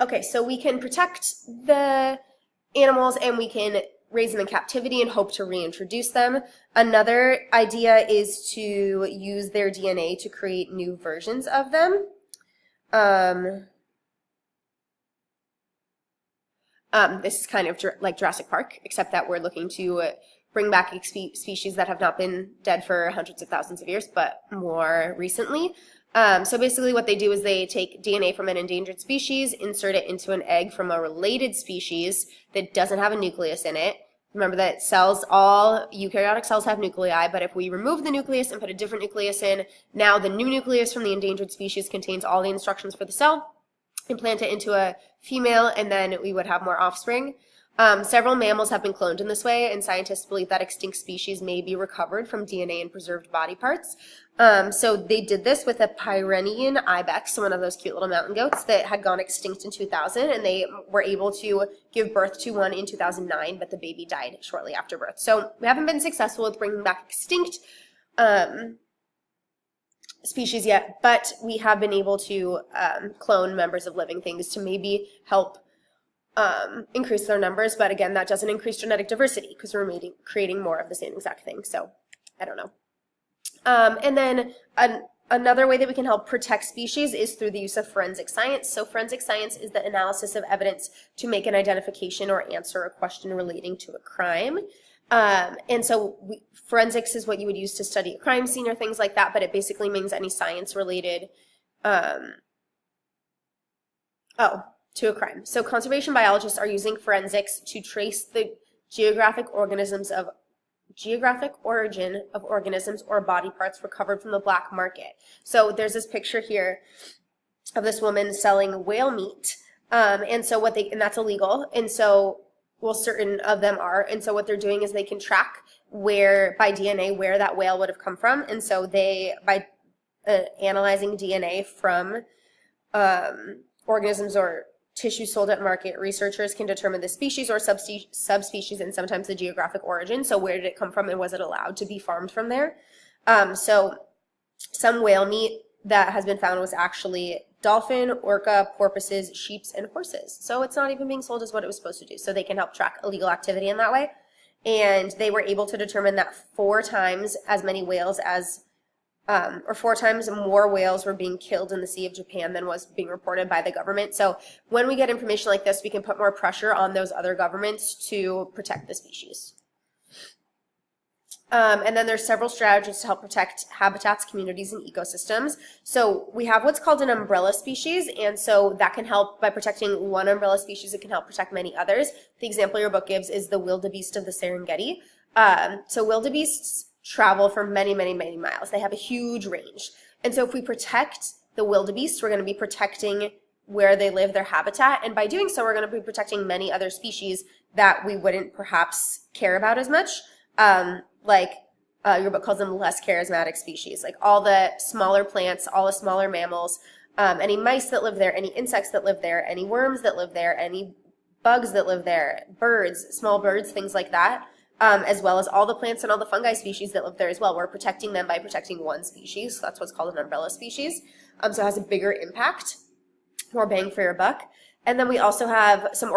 Okay, so we can protect the animals and we can raise them in captivity and hope to reintroduce them. Another idea is to use their DNA to create new versions of them. This is kind of like Jurassic Park, except that we're looking to bring back species that have not been dead for hundreds of thousands of years, but more recently. So basically what they do is they take DNA from an endangered species, insert it into an egg from a related species that doesn't have a nucleus in it. Remember that cells, all eukaryotic cells have nuclei, but if we remove the nucleus and put a different nucleus in, now the new nucleus from the endangered species contains all the instructions for the cell, implant it into a female, and then we would have more offspring. Several mammals have been cloned in this way, and scientists believe that extinct species may be recovered from DNA and preserved body parts. So they did this with a Pyrenean ibex, one of those cute little mountain goats that had gone extinct in 2000, and they were able to give birth to one in 2009, but the baby died shortly after birth. So we haven't been successful with bringing back extinct species yet, but we have been able to clone members of living things to maybe help increase their numbers, but again, that doesn't increase genetic diversity because we're creating more of the same exact thing, so I don't know. And then another way that we can help protect species is through the use of forensic science. So forensic science is the analysis of evidence to make an identification or answer a question relating to a crime. And so forensics is what you would use to study a crime scene or things like that, but it basically means any science related to a crime. So conservation biologists are using forensics to trace the geographic origin of organisms or body parts recovered from the black market. So there's this picture here of this woman selling whale meat, and that's illegal. And so, well, certain of them are. And so what they're doing is they can track by DNA where that whale would have come from. And so by analyzing DNA from organisms or tissue sold at market, researchers can determine the species or subspecies and sometimes the geographic origin. So where did it come from and was it allowed to be farmed from there? So some whale meat that has been found was actually dolphin, orca, porpoises, sheep, and horses. So it's not even being sold as what it was supposed to do. So they can help track illegal activity in that way. And they were able to determine that 4 times as many whales or 4 times more whales were being killed in the Sea of Japan than was being reported by the government. So when we get information like this, we can put more pressure on those other governments to protect the species. And then there's several strategies to help protect habitats, communities, and ecosystems. So we have what's called an umbrella species, and so that can help by protecting one umbrella species. It can help protect many others. The example your book gives is the wildebeest of the Serengeti. So wildebeests travel for many, many, many miles. They have a huge range. And so if we protect the wildebeest, we're going to be protecting where they live, their habitat. And by doing so, we're going to be protecting many other species that we wouldn't perhaps care about as much. Your book calls them less charismatic species, like all the smaller plants, all the smaller mammals, any mice that live there, any insects that live there, any worms that live there, any bugs that live there, birds, small birds, things like that. As well as all the plants and all the fungi species that live there as well. We're protecting them by protecting one species. So that's what's called an umbrella species. So it has a bigger impact, more bang for your buck. And then we also have some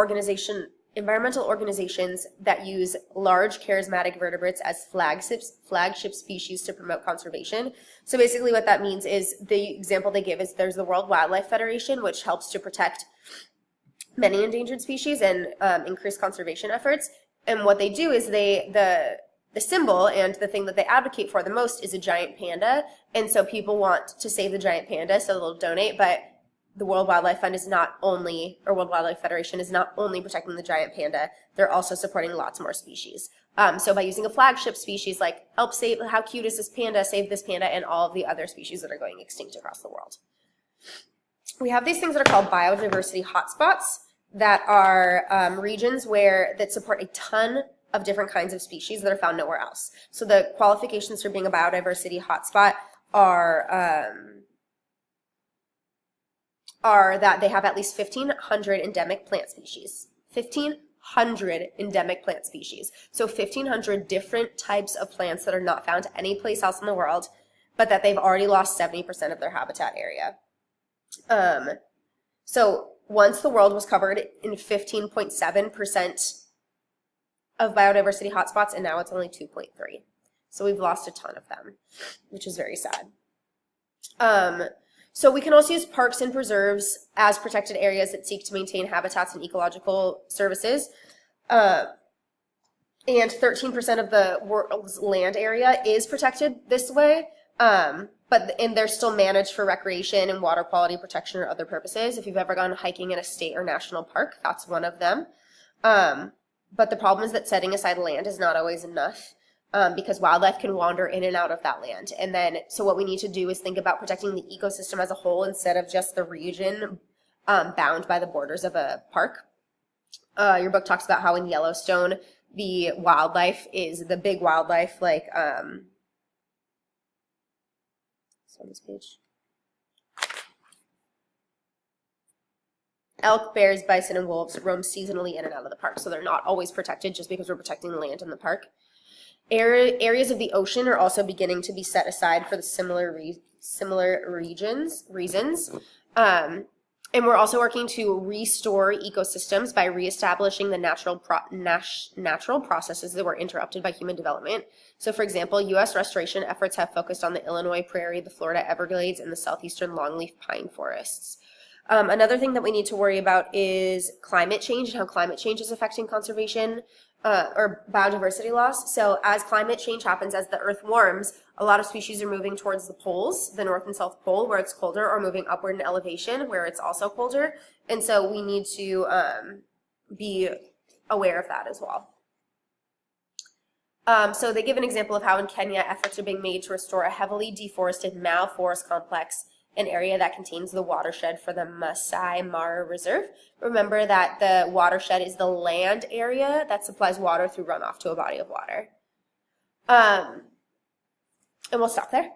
environmental organizations that use large charismatic vertebrates as flagship species to promote conservation. So basically what that means is the example they give is there's the World Wildlife Federation, which helps to protect many endangered species and increase conservation efforts. And what they do is the symbol and the thing that they advocate for the most is a giant panda. And so people want to save the giant panda, so they'll donate. But the World Wildlife Fund World Wildlife Federation is not only protecting the giant panda, they're also supporting lots more species. So by using a flagship species, like help save, how cute is this panda, save this panda, and all of the other species that are going extinct across the world. We have these things that are called biodiversity hotspots, that are regions that support a ton of different kinds of species that are found nowhere else. So the qualifications for being a biodiversity hotspot are that they have at least 1,500 endemic plant species. 1,500 endemic plant species. So 1,500 different types of plants that are not found any place else in the world, but that they've already lost 70% of their habitat area. So once the world was covered in 15.7% of biodiversity hotspots, and now it's only 2.3. So we've lost a ton of them, which is very sad. So we can also use parks and preserves as protected areas that seek to maintain habitats and ecological services. And 13% of the world's land area is protected this way, and they're still managed for recreation and water quality protection or other purposes. If you've ever gone hiking in a state or national park, that's one of them. But the problem is that setting aside land is not always enough, because wildlife can wander in and out of that land. And then, so what we need to do is think about protecting the ecosystem as a whole instead of just the region bound by the borders of a park. Your book talks about how in Yellowstone, the wildlife is the big wildlife, like, it's on this page. Elk, bears, bison, and wolves roam seasonally in and out of the park, so they're not always protected just because we're protecting the land in the park. Areas of the ocean are also beginning to be set aside for the similar reasons. And we're also working to restore ecosystems by reestablishing the natural processes that were interrupted by human development. So, for example, U.S. restoration efforts have focused on the Illinois prairie, the Florida Everglades, and the southeastern longleaf pine forests. Another thing that we need to worry about is climate change and how climate change is affecting conservation or biodiversity loss. So as climate change happens, as the Earth warms, a lot of species are moving towards the poles, the North and South Pole, where it's colder, or moving upward in elevation, where it's also colder. And so we need to be aware of that as well. So they give an example of how in Kenya efforts are being made to restore a heavily deforested Mau forest complex, an area that contains the watershed for the Masai Mara Reserve. Remember that the watershed is the land area that supplies water through runoff to a body of water. And we'll stop there.